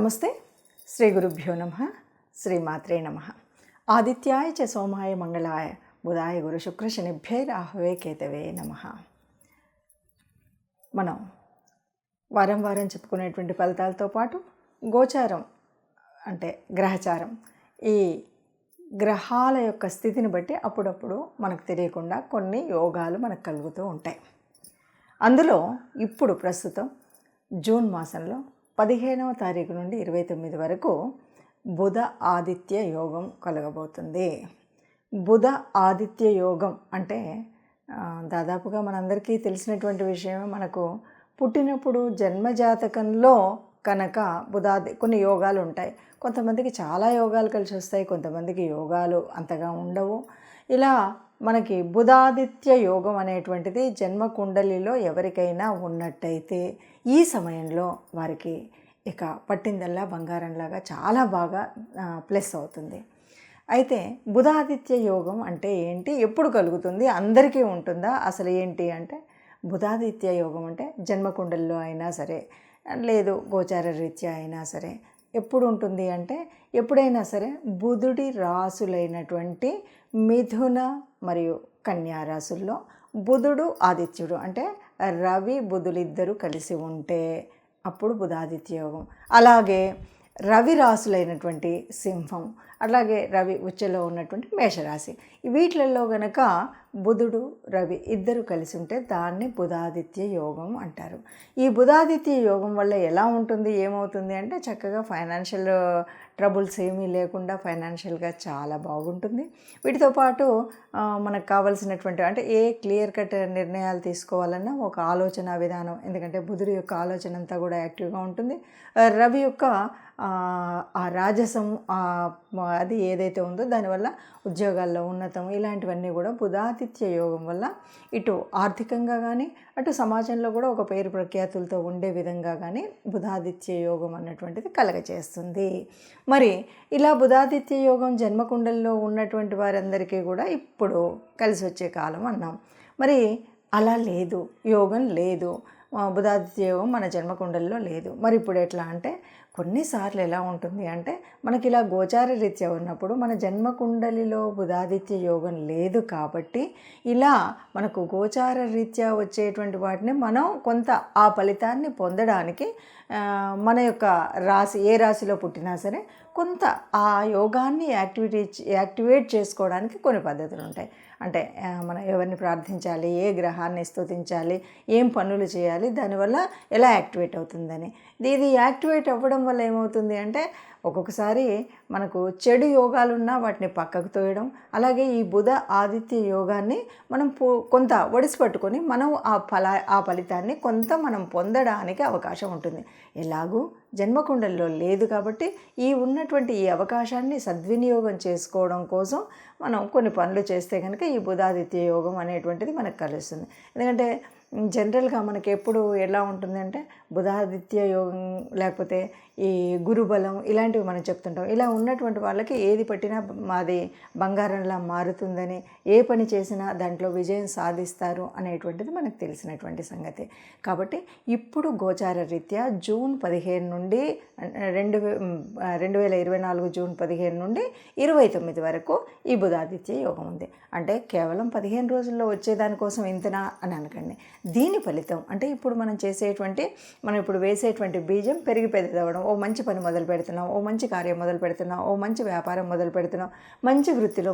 నమస్తే. శ్రీ గురుభ్యో నమః. శ్రీమాత్రే నమః. ఆదిత్యాయ చ సోమాయ మంగళాయ బుధాయ గురు శుక్ర శనిభ్యై రాహవే కేతవే నమః. మనం వారం వారం చెప్పుకునేటువంటి ఫలితాలతో పాటు గోచారం అంటే గ్రహచారం, ఈ గ్రహాల యొక్క స్థితిని బట్టి అప్పుడప్పుడు మనకు తెలియకుండా కొన్ని యోగాలు మనకు కలుగుతూ ఉంటాయి. అందులో ఇప్పుడు ప్రస్తుతం జూన్ మాసంలో 15వ తారీఖు నుండి 29 వరకు బుధ ఆదిత్య యోగం కలగబోతుంది. బుధ ఆదిత్య యోగం అంటే దాదాపుగా మనందరికీ తెలిసినటువంటి విషయమే. మనకు పుట్టినప్పుడు జన్మజాతకంలో కనుక కొన్ని యోగాలు ఉంటాయి. కొంతమందికి చాలా యోగాలు కలిసి వస్తాయి, కొంతమందికి యోగాలు అంతగా ఉండవు. ఇలా మనకి బుధాదిత్య యోగం అనేటువంటిది జన్మ కుండలిలో ఎవరికైనా ఉన్నట్టయితే ఈ సమయంలో వారికి ఇక పట్టిందల్లా బంగారంలాగా చాలా బాగా ప్లస్ అవుతుంది. అయితే బుధాదిత్య యోగం అంటే ఏంటి, ఎప్పుడు కలుగుతుంది, అందరికీ ఉంటుందా, అసలు ఏంటి అంటే బుధాదిత్య యోగం అంటే జన్మకుండలిలో అయినా సరే, లేదు గోచార రీత్యా అయినా సరే ఎప్పుడు ఉంటుంది అంటే ఎప్పుడైనా సరే బుధుడి రాసులైనటువంటి మిథున మరియు కన్యా రాసుల్లో బుధుడు ఆదిత్యుడు అంటే రవి బుధులిద్దరూ కలిసి ఉంటే అప్పుడు బుధాదిత్య యోగం. అలాగే రవి రాసులైనటువంటి సింహం, అలాగే రవి ఉచ్చలో ఉన్నటువంటి మేషరాశి, వీటిలలో గనక బుధుడు రవి ఇద్దరు కలిసి ఉంటే దాన్ని బుధాదిత్య యోగం అంటారు. ఈ బుధాదిత్య యోగం వల్ల ఎలా ఉంటుంది, ఏమవుతుంది అంటే చక్కగా ఫైనాన్షియల్ ట్రబుల్స్ ఏమీ లేకుండా ఫైనాన్షియల్గా చాలా బాగుంటుంది. వీటితో పాటు మనకు కావాల్సినటువంటి అంటే ఏ క్లియర్ కట్ నిర్ణయాలు తీసుకోవాలన్నా ఒక ఆలోచన విధానం, ఎందుకంటే బుధుడి యొక్క ఆలోచన అంతా కూడా యాక్టివ్గా ఉంటుంది. రవి యొక్క ఆ రాజసం అది ఏదైతే ఉందో దానివల్ల ఉద్యోగాల్లో ఉన్నతం, ఇలాంటివన్నీ కూడా బుధాదిత్య యోగం వల్ల ఇటు ఆర్థికంగా కానీ అటు సమాజంలో కూడా ఒక పేరు ప్రఖ్యాతులతో ఉండే విధంగా కానీ బుధాదిత్య యోగం అన్నటువంటిది కలగచేస్తుంది. మరి ఇలా బుధాదిత్య యోగం జన్మకుండల్లో ఉన్నటువంటి వారందరికీ కూడా ఇప్పుడు కలిసి వచ్చే కాలం అన్నాం. మరి అలా లేదు, యోగం లేదు, బుధాదిత్య యోగం మన జన్మకుండల్లో లేదు. మరి ఇప్పుడు ఎట్లా అంటే కొన్నిసార్లు ఎలా ఉంటుంది అంటే మనకి ఇలా గోచార రీత్యా ఉన్నప్పుడు మన జన్మకుండలిలో బుధాదిత్య యోగం లేదు కాబట్టి ఇలా మనకు గోచార రీత్యా వచ్చేటువంటి వాటిని మనం కొంత ఆ ఫలితాన్ని పొందడానికి మన యొక్క రాశి ఏ రాశిలో పుట్టినా సరే కొంత ఆ యోగాన్ని యాక్టివేట్ చేసుకోవడానికి కొన్ని పద్ధతులు ఉంటాయి. అంటే మనం ఎవరిని ప్రార్థించాలి, ఏ గ్రహాన్ని స్తుతించాలి, ఏం పనులు చేయాలి, దానివల్ల ఎలా యాక్టివేట్ అవుతుందని. ఇది యాక్టివేట్ అవ్వడం వల్ల ఏమవుతుంది అంటే ఒక్కొక్కసారి మనకు చెడు యోగాలున్నా వాటిని పక్కకు తోయడం, అలాగే ఈ బుధ ఆదిత్య యోగాన్ని మనం కొంత ఒడిసి పట్టుకొని మనం ఆ ఫలితాన్ని కొంత మనం పొందడానికి అవకాశం ఉంటుంది. ఎలాగూ జన్మకుండల్లో లేదు కాబట్టి ఉన్నటువంటి ఈ అవకాశాన్ని సద్వినియోగం చేసుకోవడం కోసం మనం కొన్ని పనులు చేస్తే కనుక ఈ బుధాదిత్య యోగం అనేటువంటిది మనకు కలుస్తుంది. ఎందుకంటే జనరల్గా మనకి ఎప్పుడు ఎలా ఉంటుందంటే బుధాదిత్య యోగం లేకపోతే ఈ గురుబలం ఇలాంటివి మనం చెప్తుంటాం. ఇలా ఉన్నటువంటి వాళ్ళకి ఏది పట్టినా మాది బంగారంలా మారుతుందని, ఏ పని చేసినా దాంట్లో విజయం సాధిస్తారు అనేటువంటిది మనకు తెలిసినటువంటి సంగతి. కాబట్టి ఇప్పుడు గోచార రీత్యా జూన్ 15 నుండి 2024 జూన్ 15 నుండి 29 వరకు ఈ బుధాదిత్య యోగం ఉంది. అంటే కేవలం 15 రోజుల్లో వచ్చేదానికోసం ఇంతనా అని అనకండి. దీని ఫలితం అంటే ఇప్పుడు మనం ఇప్పుడు వేసేటువంటి బీజం పెరిగి పెద్దదవడం, ఓ మంచి పని మొదలు పెడుతున్నాం, ఓ మంచి కార్యం మొదలు పెడుతున్నాం, ఓ మంచి వ్యాపారం మొదలు పెడుతున్నాం, మంచి వృత్తిలో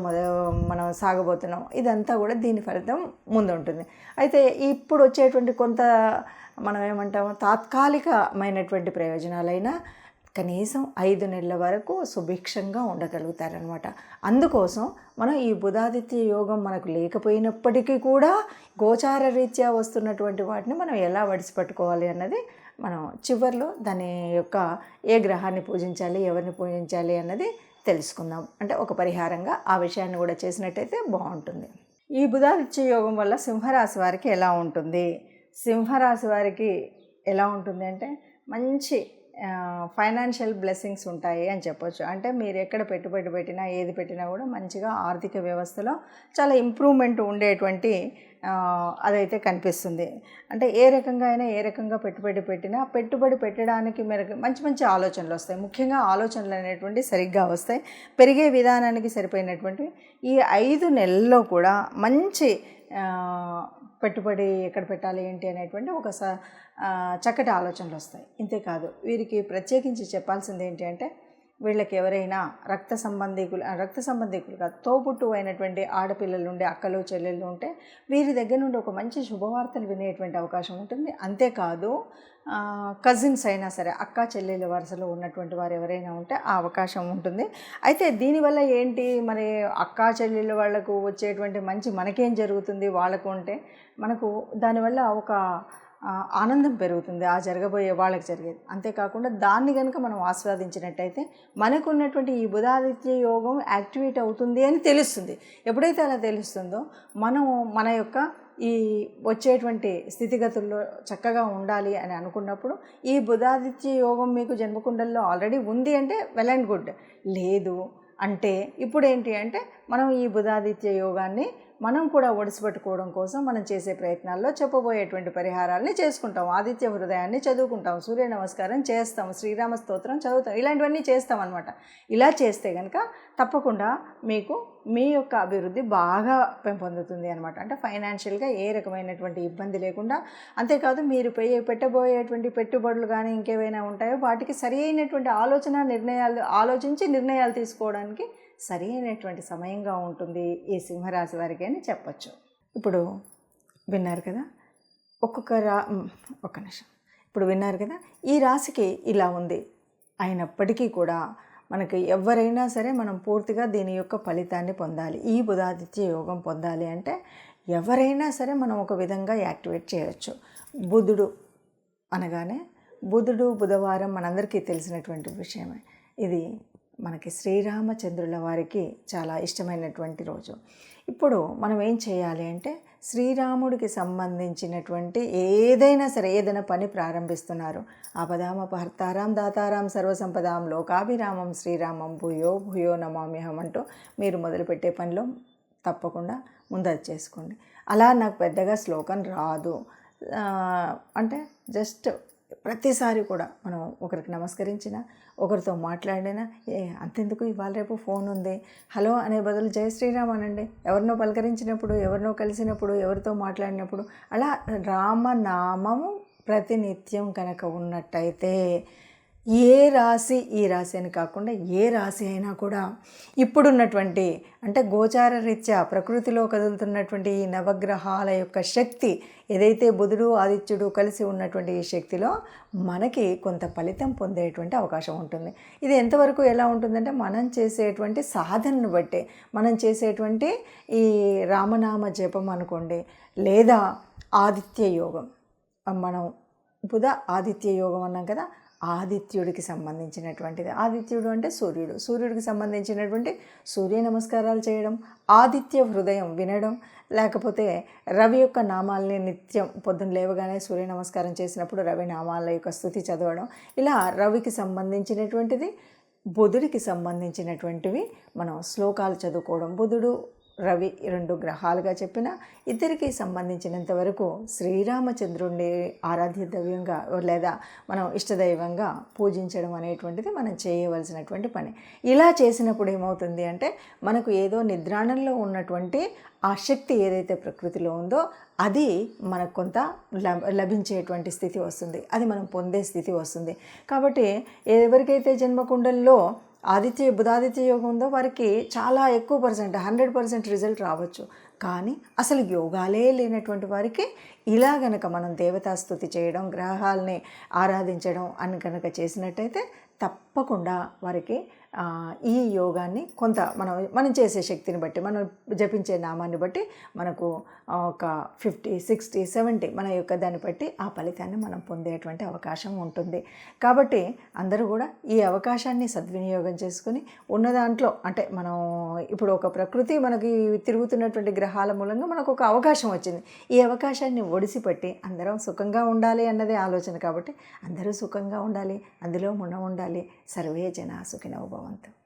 మనం సాగబోతున్నాం, ఇదంతా కూడా దీని ఫలితం ముందుంటుంది. అయితే ఇప్పుడు వచ్చేటువంటి కొంత మనం ఏమంటాము తాత్కాలికమైనటువంటి ప్రయోజనాలైనా కనీసం 5 నెలల వరకు సుభిక్షంగా ఉండగలుగుతారనమాట. అందుకోసం మనం ఈ బుధాదిత్య యోగం మనకు లేకపోయినప్పటికీ కూడా గోచార రీత్యా వస్తున్నటువంటి వాటిని మనం ఎలా వడిసిపట్టుకోవాలి అన్నది మనం చివరిలో దాని యొక్క ఏ గ్రహాన్ని పూజించాలి, ఎవరిని పూజించాలి అన్నది తెలుసుకుందాం. అంటే ఒక పరిహారంగా ఆ విషయాన్ని కూడా చేసినట్టయితే బాగుంటుంది. ఈ బుధాదిత్య యోగం వల్ల సింహరాశి వారికి ఎలా ఉంటుంది, సింహరాశి వారికి ఎలా ఉంటుంది అంటే మంచి ఫైనాన్షియల్ బ్లెస్సింగ్స్ ఉంటాయి అని చెప్పొచ్చు. అంటే మీరు ఎక్కడ పెట్టుబడి పెట్టినా ఏది పెట్టినా కూడా మంచిగా ఆర్థిక వ్యవస్థలో చాలా ఇంప్రూవ్మెంట్ ఉండేటువంటి అదైతే కనిపిస్తుంది. అంటే ఏ రకంగా అయినా ఏ రకంగా పెట్టుబడి పెట్టినా పెట్టుబడి పెట్టడానికి మేరకు మంచి మంచి ఆలోచనలు వస్తాయి. ముఖ్యంగా ఆలోచనలు అనేటువంటి సరిగ్గా వస్తాయి. పెరిగే విధానానికి సరిపోయినటువంటి ఈ 5 నెలల్లో కూడా మంచి పెట్టుబడి ఎక్కడ పెట్టాలి ఏంటి అనేటువంటి ఒక చక్కటి ఆలోచనలు వస్తాయి. ఇంతేకాదు వీరికి ప్రత్యేకించి చెప్పాల్సింది ఏంటి అంటే వీళ్ళకి ఎవరైనా రక్త సంబంధికులు కాదు, తోబుట్టు అయినటువంటి ఆడపిల్లలు ఉండే అక్కలు చెల్లెళ్ళు ఉంటే వీరి దగ్గర నుండి ఒక మంచి శుభవార్తలు వినేటువంటి అవకాశం ఉంటుంది. అంతేకాదు కజిన్స్ అయినా సరే అక్క చెల్లెళ్ళ వరుసలో ఉన్నటువంటి వారు ఎవరైనా ఉంటే ఆ అవకాశం ఉంటుంది. అయితే దీనివల్ల ఏంటి మరి అక్క చెల్లెళ్ళ వాళ్ళకు వచ్చేటువంటి మంచి మనకేం జరుగుతుంది, వాళ్ళకు ఉంటే మనకు దానివల్ల ఒక ఆనందం పెరుగుతుంది ఆ జరగబోయే వాళ్ళకి జరిగేది. అంతేకాకుండా దాన్ని కనుక మనం ఆస్వాదించినట్టయితే మనకు ఉన్నటువంటి ఈ బుధాదిత్య యోగం యాక్టివేట్ అవుతుంది అని తెలుస్తుంది. ఎప్పుడైతే అలా తెలుస్తుందో మనం మన యొక్క ఈ వచ్చేటువంటి స్థితిగతుల్లో చక్కగా ఉండాలి అని అనుకున్నప్పుడు ఈ బుధాదిత్య యోగం మీకు జన్మకుండల్లో ఆల్రెడీ ఉంది అంటే వెల్ అండ్ గుడ్. లేదు అంటే ఇప్పుడు ఏంటి అంటే మనం ఈ బుధాదిత్య యోగాన్ని మనం కూడా ఒడిసిపెట్టుకోవడం కోసం మనం చేసే ప్రయత్నాల్లో చెప్పబోయేటువంటి పరిహారాలని చేసుకుంటాం. ఆదిత్య హృదయాన్ని చదువుకుంటాం, సూర్య నమస్కారం చేస్తాం, శ్రీరామ స్తోత్రం చదువుతాం, ఇలాంటివన్నీ చేస్తాం అనమాట. ఇలా చేస్తే కనుక తప్పకుండా మీకు మీ యొక్క అభివృద్ధి బాగా పెంపొందుతుంది అనమాట. అంటే ఫైనాన్షియల్గా ఏ రకమైనటువంటి ఇబ్బంది లేకుండా, అంతేకాదు మీరు పెట్టబోయేటువంటి పెట్టుబడులు కానీ ఇంకేవైనా ఉంటాయో వాటికి సరి అయినటువంటి ఆలోచించి నిర్ణయాలు తీసుకోవడానికి సరి అయినటువంటి సమయంగా ఉంటుంది ఈ సింహరాశి వారికి అని చెప్పచ్చు. ఇప్పుడు విన్నారు కదా, ఒక్క నిమిషం. ఇప్పుడు విన్నారు కదా, ఈ రాశికి ఇలా ఉంది. అయినప్పటికీ కూడా మనకి ఎవరైనా సరే మనం పూర్తిగా దీని యొక్క ఫలితాన్ని పొందాలి, ఈ బుధాదిత్య యోగం పొందాలి అంటే ఎవరైనా సరే మనం ఒక విధంగా యాక్టివేట్ చేయవచ్చు. బుధుడు అనగానే బుధవారం మనందరికీ తెలిసినటువంటి విషయమే. ఇది మనకి శ్రీరామచంద్రుల వారికి చాలా ఇష్టమైనటువంటి రోజు. ఇప్పుడు మనం ఏం చేయాలి అంటే శ్రీరాముడికి సంబంధించినటువంటి ఏదైనా పని ప్రారంభిస్తున్నారు, ఆపదామపహర్తారాం దాతారాం సర్వసంపదాం లోకాభిరామం శ్రీరామం భూయో భూయో నమామ్యహం అంటూ మీరు మొదలుపెట్టే పనిలో తప్పకుండా ముందది చేసుకోండి. అలా నాకు పెద్దగా శ్లోకం రాదు అంటే జస్ట్ ప్రతిసారి కూడా మనం ఒకరికి నమస్కరించినా ఒకరితో మాట్లాడినా అంతెందుకు ఇవాళ రేపు ఫోన్ ఉంది, హలో అనే బదులు జై శ్రీరామ్ అనండి. ఎవరినో పలకరించినప్పుడు, ఎవరినో కలిసినప్పుడు, ఎవరితో మాట్లాడినప్పుడు అలా రామనామము ప్రతినిత్యం కనుక ఉన్నట్టయితే ఏ రాశి, ఈ రాశి అని కాకుండా ఏ రాశి అయినా కూడా ఇప్పుడున్నటువంటి అంటే గోచార రీత్యా ప్రకృతిలో కదులుతున్నటువంటి ఈ నవగ్రహాల యొక్క శక్తి ఏదైతే బుధుడు ఆదిత్యుడు కలిసి ఉన్నటువంటి ఈ శక్తిలో మనకి కొంత ఫలితం పొందేటువంటి అవకాశం ఉంటుంది. ఇది ఎంతవరకు ఎలా ఉంటుందంటే మనం చేసేటువంటి సాధనను బట్టే, మనం చేసేటువంటి ఈ రామనామ జపం అనుకోండి, లేదా ఆదిత్య యోగం, మనం బుధ ఆదిత్య యోగం అన్నాం కదా, ఆదిత్యుడికి సంబంధించినటువంటిది. ఆదిత్యుడు అంటే సూర్యుడికి సంబంధించినటువంటి సూర్య నమస్కారాలు చేయడం, ఆదిత్య హృదయం వినడం, లేకపోతే రవి యొక్క నామాలని నిత్యం పొద్దున్న లేవగానే సూర్య నమస్కారం చేసినప్పుడు రవి నామాల యొక్క స్తుతి చదవడం, ఇలా రవికి సంబంధించినటువంటిది బుధుడికి సంబంధించినటువంటివి మనం శ్లోకాలు చదువుకోవడం. బుధుడు రవి 2 గ్రహాలుగా చెప్పిన ఇద్దరికి సంబంధించినంత వరకు శ్రీరామచంద్రుడిని ఆరాధ్య దైవంగా లేదా మనం ఇష్టదైవంగా పూజించడం అనేటువంటిది మనం చేయవలసినటువంటి పని. ఇలా చేసినప్పుడు ఏమవుతుంది అంటే మనకు ఏదో నిద్రాణంలో ఉన్నటువంటి ఆ శక్తి ఏదైతే ప్రకృతిలో ఉందో అది మనకు కొంత లభించేటువంటి స్థితి వస్తుంది, అది మనం పొందే స్థితి వస్తుంది. కాబట్టి ఎవరికైతే జన్మకుండల్లో బుధాదిత్య యోగం ఉందో వారికి చాలా ఎక్కువ 100% రిజల్ట్ రావచ్చు. కానీ అసలు యోగాలే లేనటువంటి వారికి ఇలా గనక మనం దేవతాస్తుతి చేయడం, గ్రహాలని ఆరాధించడం అని కనుక చేసినట్టయితే తప్పకుండా వారికి ఈ యోగాన్ని కొంత మనం చేసే శక్తిని బట్టి, మనం జపించే నామాన్ని బట్టి మనకు ఒక 50, 60, 70 మన యొక్క దాన్ని బట్టి ఆ ఫలితాన్ని మనం పొందేటువంటి అవకాశం ఉంటుంది. కాబట్టి అందరూ కూడా ఈ అవకాశాన్ని సద్వినియోగం చేసుకుని ఉన్న దాంట్లో, అంటే మనం ఇప్పుడు ఒక ప్రకృతి మనకి తిరుగుతున్నటువంటి గ్రహాల మూలంగా మనకు ఒక అవకాశం వచ్చింది. ఈ అవకాశాన్ని ఒడిసిపట్టి అందరం సుఖంగా ఉండాలి అన్నదే ఆలోచన. కాబట్టి అందరూ సుఖంగా ఉండాలి, అందులో మనం ఉండాలి. సర్వే జనా సుఖినో భవంతు.